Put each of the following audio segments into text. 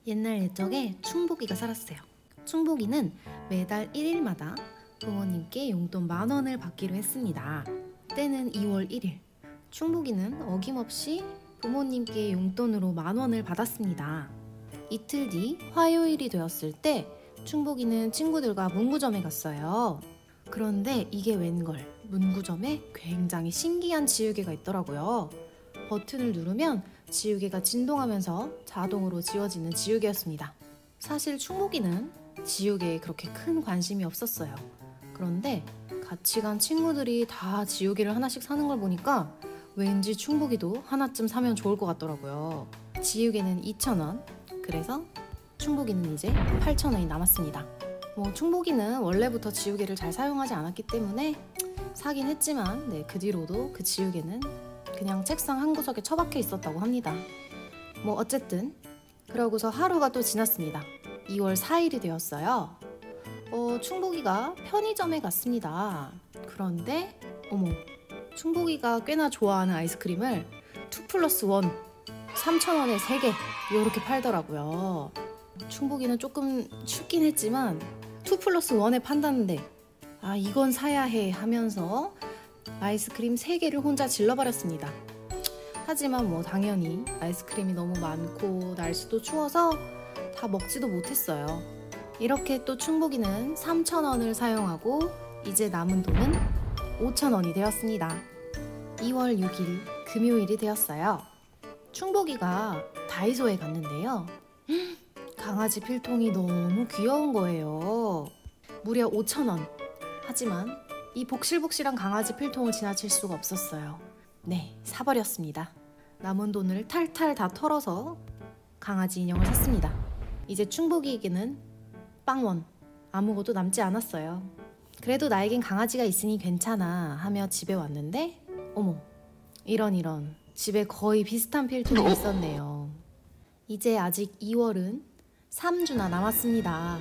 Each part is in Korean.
옛날 옛적에 충복이가 살았어요. 충복이는 매달 1일마다 부모님께 용돈 10,000원을 받기로 했습니다. 때는 2월 1일. 충복이는 어김없이 부모님께 용돈으로 10,000원을 받았습니다. 이틀 뒤 화요일이 되었을 때 충복이는 친구들과 문구점에 갔어요. 그런데 이게 웬걸, 문구점에 굉장히 신기한 지우개가 있더라고요. 버튼을 누르면 지우개가 진동하면서 자동으로 지워지는 지우개였습니다. 사실 충복이는 지우개에 그렇게 큰 관심이 없었어요. 그런데 같이 간 친구들이 다 지우개를 하나씩 사는 걸 보니까 왠지 충복이도 하나쯤 사면 좋을 것 같더라고요. 지우개는 2,000원, 그래서 충복이는 이제 8,000원이 남았습니다. 충복이는 원래부터 지우개를 잘 사용하지 않았기 때문에 사긴 했지만 그 뒤로도 그 지우개는 그냥 책상 한 구석에 처박혀 있었다고 합니다. 어쨌든 그러고서 하루가 또 지났습니다. 2월 4일이 되었어요. 충복이가 편의점에 갔습니다. 그런데 충복이가 꽤나 좋아하는 아이스크림을 2+1 3,000원에 3개 이렇게 팔더라고요. 충복이는 조금 춥긴 했지만 2+1에 판다는데 이건 사야 해 하면서 아이스크림 3개를 혼자 질러버렸습니다. 하지만 당연히 아이스크림이 너무 많고 날씨도 추워서 다 먹지도 못했어요. 이렇게 또 충복이는 3,000원을 사용하고 이제 남은 돈은 5,000원이 되었습니다. 2월 6일 금요일이 되었어요. 충복이가 다이소에 갔는데요. 강아지 필통이 너무 귀여운 거예요. 무려 5,000원. 하지만 이 복실복실한 강아지 필통을 지나칠 수가 없었어요. 사버렸습니다. 남은 돈을 탈탈 다 털어서 강아지 인형을 샀습니다. 이제 충복이에게는 빵원, 아무것도 남지 않았어요. 그래도 나에겐 강아지가 있으니 괜찮아 하며 집에 왔는데 이런 집에 거의 비슷한 필통이 있었네요. 이제 아직 2월은 3주나 남았습니다.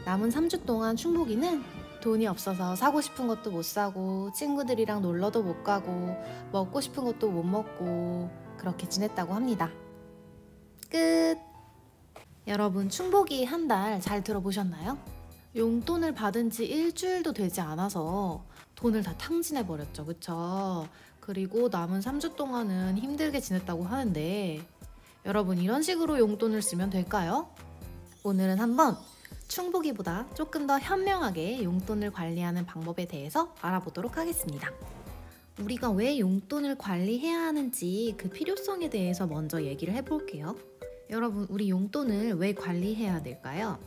남은 3주 동안 충복이는 돈이 없어서 사고 싶은 것도 못 사고 친구들이랑 놀러도 못 가고 먹고 싶은 것도 못 먹고 그렇게 지냈다고 합니다. 끝! 여러분, 충복이 한 달 잘 들어보셨나요? 용돈을 받은 지 일주일도 되지 않아서 돈을 다 탕진해버렸죠. 그쵸? 그리고 남은 3주 동안은 힘들게 지냈다고 하는데 여러분, 이런 식으로 용돈을 쓰면 될까요? 오늘은 한번 충복이보다 조금 더 현명하게 용돈을 관리하는 방법에 대해서 알아보도록 하겠습니다. 우리가 왜 용돈을 관리해야 하는지 그 필요성에 대해서 먼저 얘기를 해볼게요. 여러분, 우리 용돈을 왜 관리해야 될까요?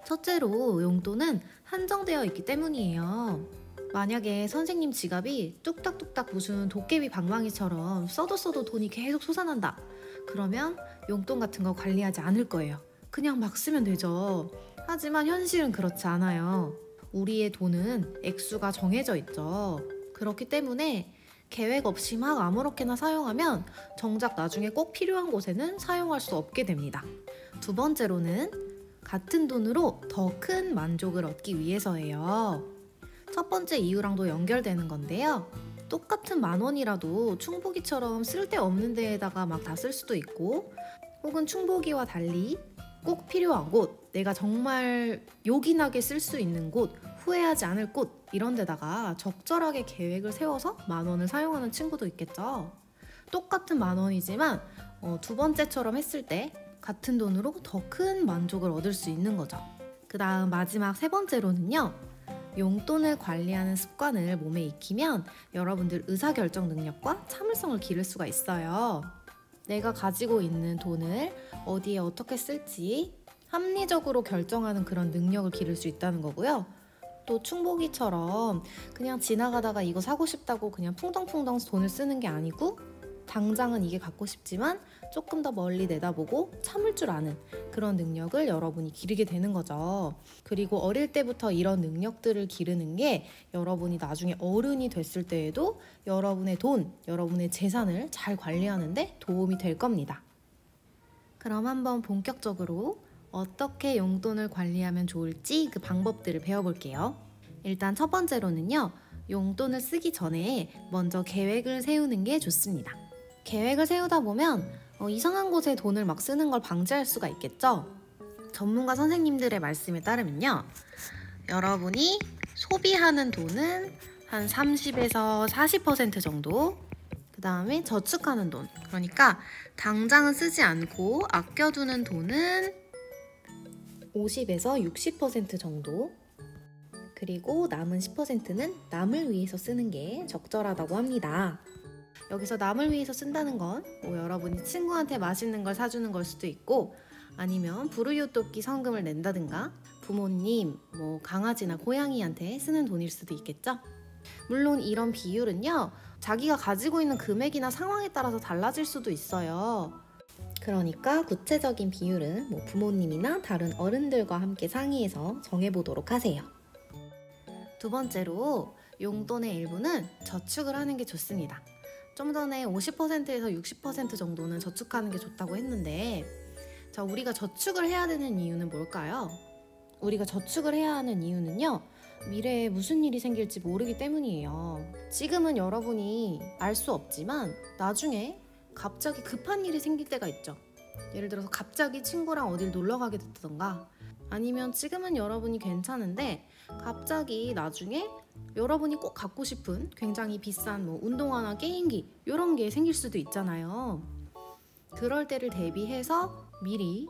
첫째로 용돈은 한정되어 있기 때문이에요. 만약에 선생님 지갑이 뚝딱뚝딱 무슨 도깨비 방망이처럼 써도 돈이 계속 솟아난다. 그러면 용돈 같은 거 관리하지 않을 거예요. 그냥 막 쓰면 되죠. 하지만 현실은 그렇지 않아요. 우리의 돈은 액수가 정해져 있죠. 그렇기 때문에 계획 없이 막 아무렇게나 사용하면 정작 나중에 꼭 필요한 곳에는 사용할 수 없게 됩니다. 두 번째로는 같은 돈으로 더 큰 만족을 얻기 위해서예요. 첫 번째 이유랑도 연결되는 건데요. 똑같은 10,000원이라도 충복이처럼 쓸데없는 데에다가 막 다 쓸 수도 있고, 혹은 충복이와 달리 꼭 필요한 곳, 내가 정말 요긴하게 쓸 수 있는 곳, 후회하지 않을 곳, 이런 데다가 적절하게 계획을 세워서 10,000원을 사용하는 친구도 있겠죠. 똑같은 10,000원이지만 두 번째처럼 했을 때 같은 돈으로 더 큰 만족을 얻을 수 있는 거죠. 그 다음 마지막 세 번째로는요. 용돈을 관리하는 습관을 몸에 익히면 여러분들 의사결정 능력과 참을성을 기를 수가 있어요. 내가 가지고 있는 돈을 어디에 어떻게 쓸지 합리적으로 결정하는 그런 능력을 기를 수 있다는 거고요. 또 충복이처럼 그냥 지나가다가 이거 사고 싶다고 그냥 풍덩풍덩 돈을 쓰는 게 아니고 당장은 이게 갖고 싶지만 조금 더 멀리 내다보고 참을 줄 아는 그런 능력을 여러분이 기르게 되는 거죠. 그리고 어릴 때부터 이런 능력들을 기르는 게 여러분이 나중에 어른이 됐을 때에도 여러분의 돈, 여러분의 재산을 잘 관리하는 데 도움이 될 겁니다. 그럼 한번 본격적으로 어떻게 용돈을 관리하면 좋을지 그 방법들을 배워볼게요. 일단 첫 번째로는요. 용돈을 쓰기 전에 먼저 계획을 세우는 게 좋습니다. 계획을 세우다 보면 이상한 곳에 돈을 막 쓰는 걸 방지할 수가 있겠죠? 전문가 선생님들의 말씀에 따르면요, 여러분이 소비하는 돈은 한 30에서 40% 정도, 그 다음에 저축하는 돈, 그러니까 당장은 쓰지 않고 아껴두는 돈은 50에서 60% 정도, 그리고 남은 10%는 남을 위해서 쓰는 게 적절하다고 합니다. 여기서 남을 위해서 쓴다는 건 여러분이 친구한테 맛있는 걸 사주는 걸 수도 있고, 아니면 불우이웃돕기 성금을 낸다든가 부모님, 강아지나 고양이한테 쓰는 돈일 수도 있겠죠. 물론 이런 비율은요, 자기가 가지고 있는 금액이나 상황에 따라서 달라질 수도 있어요. 그러니까 구체적인 비율은 부모님이나 다른 어른들과 함께 상의해서 정해보도록 하세요. 두 번째로, 용돈의 일부는 저축을 하는 게 좋습니다. 좀 전에 50%에서 60% 정도는 저축하는 게 좋다고 했는데, 자, 우리가 저축을 해야 되는 이유는 뭘까요? 우리가 저축을 해야 하는 이유는요, 미래에 무슨 일이 생길지 모르기 때문이에요. 지금은 여러분이 알 수 없지만 나중에 갑자기 급한 일이 생길 때가 있죠. 예를 들어서 갑자기 친구랑 어딜 놀러 가게 됐던가, 아니면 지금은 여러분이 괜찮은데 갑자기 나중에 여러분이 꼭 갖고 싶은 굉장히 비싼 운동화나 게임기 이런 게 생길 수도 있잖아요. 그럴 때를 대비해서 미리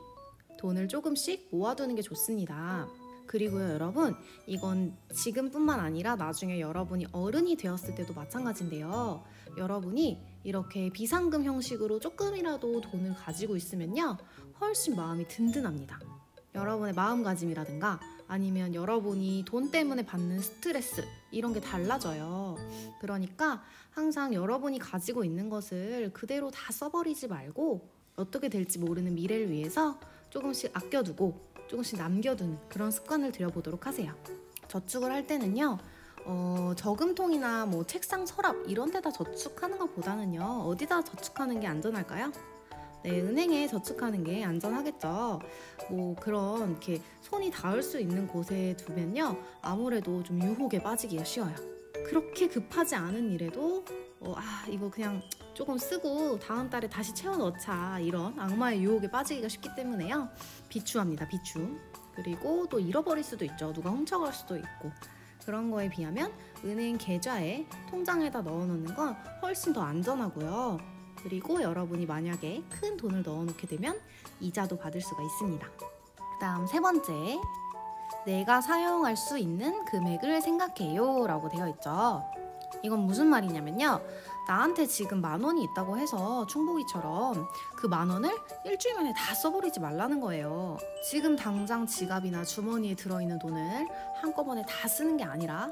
돈을 조금씩 모아두는 게 좋습니다. 그리고요, 여러분, 이건 지금뿐만 아니라 나중에 여러분이 어른이 되었을 때도 마찬가지인데요. 여러분이 이렇게 비상금 형식으로 조금이라도 돈을 가지고 있으면요, 훨씬 마음이 든든합니다. 여러분의 마음가짐이라든가 아니면 여러분이 돈 때문에 받는 스트레스, 이런 게 달라져요. 그러니까 항상 여러분이 가지고 있는 것을 그대로 다 써버리지 말고 어떻게 될지 모르는 미래를 위해서 조금씩 아껴두고 조금씩 남겨두는 그런 습관을 들여보도록 하세요. 저축을 할 때는요, 저금통이나 책상 서랍 이런 데다 저축하는 것보다는요, 어디다 저축하는 게 안전할까요? 네, 은행에 저축하는 게 안전하겠죠. 그런 이렇게 손이 닿을 수 있는 곳에 두면요, 아무래도 좀 유혹에 빠지기가 쉬워요. 그렇게 급하지 않은 일에도 이거 그냥 조금 쓰고 다음 달에 다시 채워 넣자, 이런 악마의 유혹에 빠지기가 쉽기 때문에요, 비추합니다. 비추. 그리고 또 잃어버릴 수도 있죠. 누가 훔쳐갈 수도 있고. 그런 거에 비하면 은행 계좌에 통장에다 넣어놓는 건 훨씬 더 안전하고요. 그리고 여러분이 만약에 큰 돈을 넣어놓게 되면 이자도 받을 수가 있습니다. 그다음 세 번째, 내가 사용할 수 있는 금액을 생각해요 라고 되어 있죠. 이건 무슨 말이냐면요, 나한테 지금 10,000원이 있다고 해서 충복이처럼 그 10,000원을 일주일 만에 다 써버리지 말라는 거예요. 지금 당장 지갑이나 주머니에 들어있는 돈을 한꺼번에 다 쓰는 게 아니라,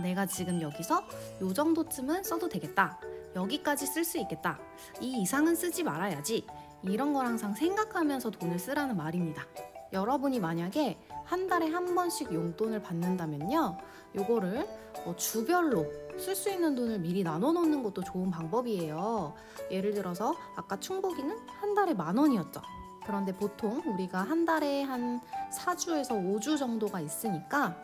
내가 지금 여기서 요 정도쯤은 써도 되겠다, 여기까지 쓸 수 있겠다, 이 이상은 쓰지 말아야지, 이런 걸 항상 생각하면서 돈을 쓰라는 말입니다. 여러분이 만약에 한 달에 한 번씩 용돈을 받는다면요, 요거를 주별로 쓸 수 있는 돈을 미리 나눠 놓는 것도 좋은 방법이에요. 예를 들어서 아까 충복이는 한 달에 10,000원이었죠. 그런데 보통 우리가 한 달에 한 4주에서 5주 정도가 있으니까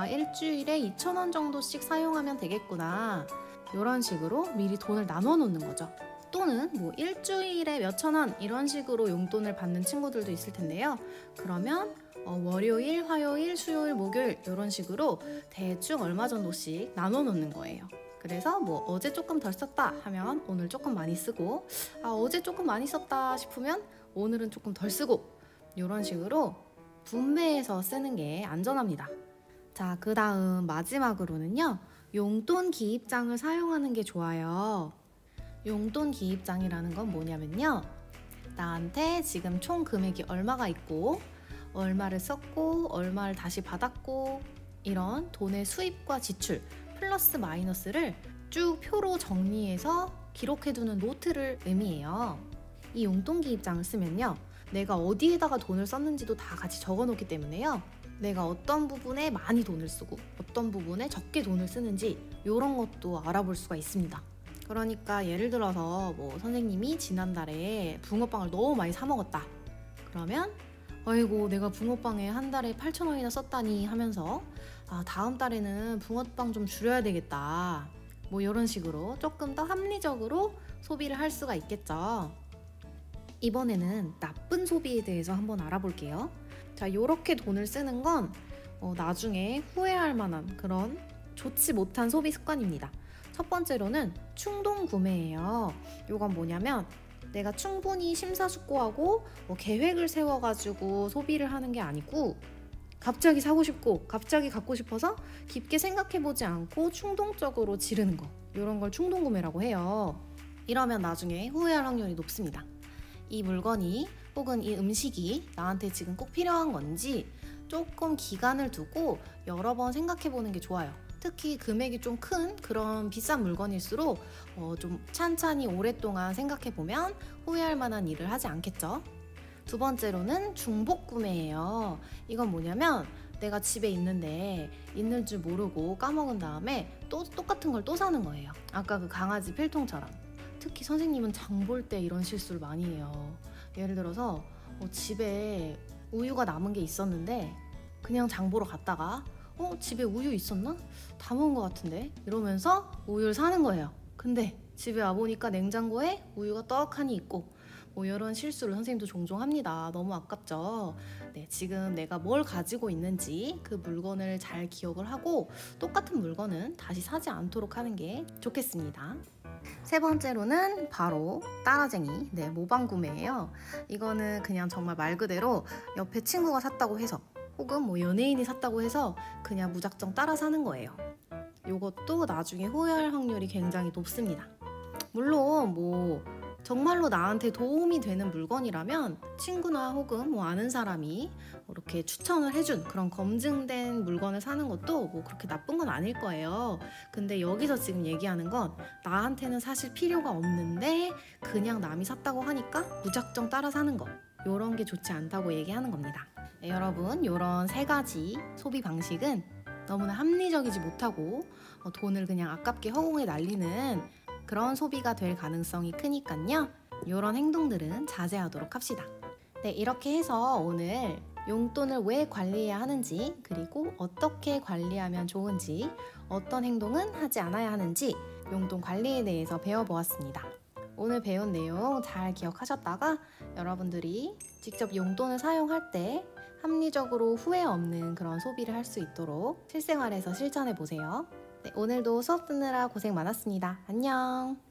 일주일에 2,000원 정도씩 사용하면 되겠구나, 이런 식으로 미리 돈을 나눠 놓는 거죠. 또는 일주일에 몇천 원 이런 식으로 용돈을 받는 친구들도 있을 텐데요. 그러면 월요일, 화요일, 수요일, 목요일 이런 식으로 대충 얼마 정도씩 나눠 놓는 거예요. 그래서 어제 조금 덜 썼다 하면 오늘 조금 많이 쓰고, 어제 조금 많이 썼다 싶으면 오늘은 조금 덜 쓰고, 이런 식으로 분배해서 쓰는 게 안전합니다. 자, 그 다음 마지막으로는요, 용돈 기입장을 사용하는 게 좋아요. 용돈 기입장이라는 건 뭐냐면요, 나한테 지금 총 금액이 얼마가 있고 얼마를 썼고 얼마를 다시 받았고, 이런 돈의 수입과 지출 플러스 마이너스를 쭉 표로 정리해서 기록해두는 노트를 의미해요. 이 용돈 기입장을 쓰면요, 내가 어디에다가 돈을 썼는지도 다 같이 적어놓기 때문에요, 내가 어떤 부분에 많이 돈을 쓰고 어떤 부분에 적게 돈을 쓰는지 이런 것도 알아볼 수가 있습니다. 그러니까 예를 들어서 선생님이 지난달에 붕어빵을 너무 많이 사 먹었다. 그러면 아이고, 내가 붕어빵에 한 달에 8,000원이나 썼다니 하면서 다음 달에는 붕어빵 좀 줄여야 되겠다, 이런 식으로 조금 더 합리적으로 소비를 할 수가 있겠죠. 이번에는 나쁜 소비에 대해서 한번 알아볼게요. 자, 요렇게 돈을 쓰는 건 나중에 후회할 만한 그런 좋지 못한 소비 습관입니다. 첫 번째로는 충동 구매예요. 요건 뭐냐면 내가 충분히 심사숙고하고 계획을 세워가지고 소비를 하는 게 아니고 갑자기 사고 싶고 갑자기 갖고 싶어서 깊게 생각해보지 않고 충동적으로 지르는 거, 이런 걸 충동 구매라고 해요. 이러면 나중에 후회할 확률이 높습니다. 이 물건이 혹은 이 음식이 나한테 지금 꼭 필요한 건지 조금 기간을 두고 여러 번 생각해보는 게 좋아요. 특히 금액이 좀 큰 그런 비싼 물건일수록 좀 찬찬히 오랫동안 생각해보면 후회할 만한 일을 하지 않겠죠. 두 번째로는 중복 구매예요. 이건 뭐냐면 내가 집에 있는데 있는 줄 모르고 까먹은 다음에 또 똑같은 걸 또 사는 거예요. 아까 그 강아지 필통처럼. 특히 선생님은 장 볼 때 이런 실수를 많이 해요. 예를 들어서 집에 우유가 남은 게 있었는데 그냥 장 보러 갔다가 집에 우유 있었나? 다 먹은 것 같은데? 이러면서 우유를 사는 거예요. 근데 집에 와보니까 냉장고에 우유가 떡하니 있고 이런 실수를 선생님도 종종 합니다. 너무 아깝죠? 네, 지금 내가 뭘 가지고 있는지 그 물건을 잘 기억을 하고 똑같은 물건은 다시 사지 않도록 하는 게 좋겠습니다. 세 번째로는 바로 따라쟁이, 모방 구매예요. 이거는 그냥 정말 말 그대로 옆에 친구가 샀다고 해서 혹은 연예인이 샀다고 해서 그냥 무작정 따라 사는 거예요. 이것도 나중에 후회할 확률이 굉장히 높습니다. 물론 정말로 나한테 도움이 되는 물건이라면 친구나 혹은 아는 사람이 이렇게 추천을 해준 그런 검증된 물건을 사는 것도 그렇게 나쁜 건 아닐 거예요. 근데 여기서 지금 얘기하는 건 나한테는 사실 필요가 없는데 그냥 남이 샀다고 하니까 무작정 따라 사는 거, 이런 게 좋지 않다고 얘기하는 겁니다. 네, 여러분, 이런 세 가지 소비 방식은 너무나 합리적이지 못하고 돈을 그냥 아깝게 허공에 날리는 그런 소비가 될 가능성이 크니까요. 이런 행동들은 자제하도록 합시다. 네, 이렇게 해서 오늘 용돈을 왜 관리해야 하는지, 그리고 어떻게 관리하면 좋은지, 어떤 행동은 하지 않아야 하는지 용돈 관리에 대해서 배워보았습니다. 오늘 배운 내용 잘 기억하셨다가 여러분들이 직접 용돈을 사용할 때 합리적으로 후회 없는 그런 소비를 할 수 있도록 실생활에서 실천해 보세요. 네, 오늘도 수업 듣느라 고생 많았습니다. 안녕.